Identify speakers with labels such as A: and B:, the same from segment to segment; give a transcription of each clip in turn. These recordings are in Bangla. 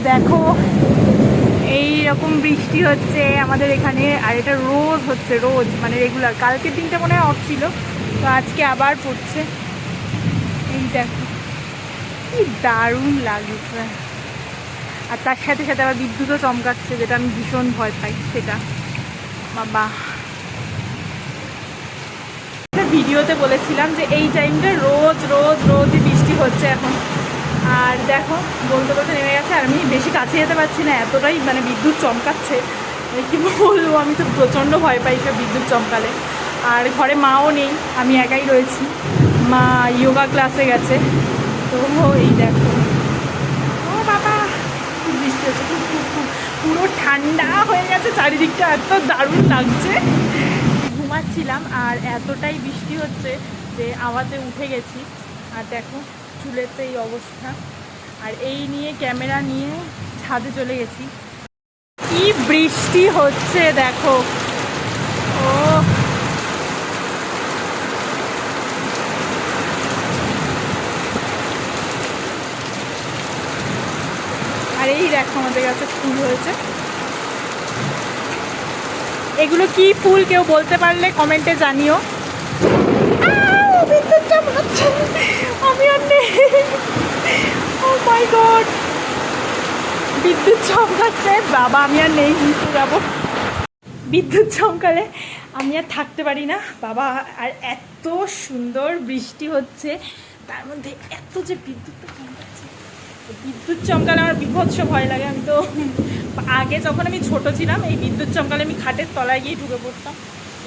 A: দেখো এই রকম বৃষ্টি হচ্ছে আমাদের এখানে, আর এটা রোজ হচ্ছে, রোজ মানে রেগুলার। কালকের দিনটা মনে হয় অফ ছিল, তো আজকে আবার পড়ছে। এই দেখো কি দারুণ লাগছে, আর তার সাথে সাথে আবার বিদ্যুৎও চমকাচ্ছে, যেটা আমি ভীষণ ভয় পাই সেটা। বাবা, ভিডিওতে বলেছিলাম যে এই টাইমটা রোজ রোজ রোজই বৃষ্টি হচ্ছে এখন। আর দেখো বলতে বলতে নেমে গেছে, আর আমি বেশি কাছে যেতে পারছি না, এতটাই মানে বিদ্যুৎ চমকাচ্ছে। কী বলবো, আমি তো প্রচণ্ড ভয় পাই সব বিদ্যুৎ চমকালে। আর ঘরে মাও নেই, আমি একাই রয়েছি। মা যোগা ক্লাসে গেছে। তো এই দেখো, ও বাবা খুব বৃষ্টি হচ্ছে, খুব খুব খুব পুরো ঠান্ডা হয়ে গেছে চারিদিকটা, এত দারুণ লাগছে। ঘুমাচ্ছিলাম আর এতটাই বৃষ্টি হচ্ছে যে আওয়াজে উঠে গেছি। আর দেখো চুলের তো এই অবস্থা, আর এই নিয়ে ক্যামেরা নিয়ে ছাদে চলে গেছি। কি বৃষ্টি হচ্ছে দেখো, ও আর এই দেখো আমাদের কাছে ফুল হয়েছে। এগুলো কি ফুল কেউ বলতে পারলে কমেন্টে জানিও। আমি আর নেই, ও মাই গড, বিদ্যুৎ চমকাচ্ছে বাবা, আমি আর নেই, নিচে যাবো। বিদ্যুৎ চমকালে আমি আর থাকতে পারি না বাবা। আর এত সুন্দর বৃষ্টি হচ্ছে, তার মধ্যে এত যে বিদ্যুৎটা চমকাচ্ছে, বিদ্যুৎ চমকালে আমার বিভৎস ভয় লাগে। আমি তো আগে যখন আমি ছোট ছিলাম, এই বিদ্যুৎ চমকালে আমি খাটের তলায় গিয়ে ঢুকে পড়তাম।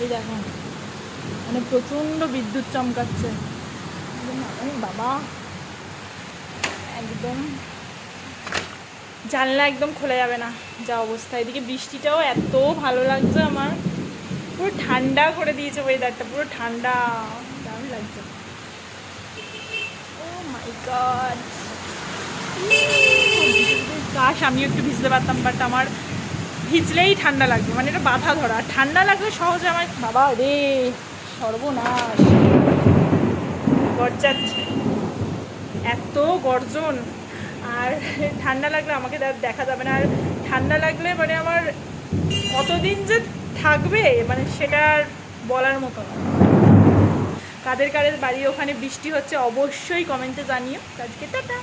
A: এই দেখো মানে প্রচণ্ড বিদ্যুৎ চমকাচ্ছে বাবা, একদম জানলা একদম খোলা যাবে না যা অবস্থা। এদিকে বৃষ্টিটাও এত ভালো লাগছে আমার, পুরো ঠান্ডা করে দিয়েছে ওয়েদারটা, পুরো ঠান্ডা, দারুণ লাগছে। ও মাই গড, কাশ আমিও একটু ভিজতে পারতাম, বাট আমার ভিজলেই ঠান্ডা লাগবে, মানে এটা বাধা ধরা। ঠান্ডা লাগলে সহজে আমার বাবা রে সর্বনাশ, গর্জাচ্ছে, এত গর্জন। আর ঠান্ডা লাগলে আমাকে দেখা যাবে না, আর ঠান্ডা লাগলে মানে আমার কতদিন যে থাকবে মানে সেটা বলার মতো না। কাদের কাদের বাড়ির ওখানে বৃষ্টি হচ্ছে অবশ্যই কমেন্টে জানিও। আজকে টাটা।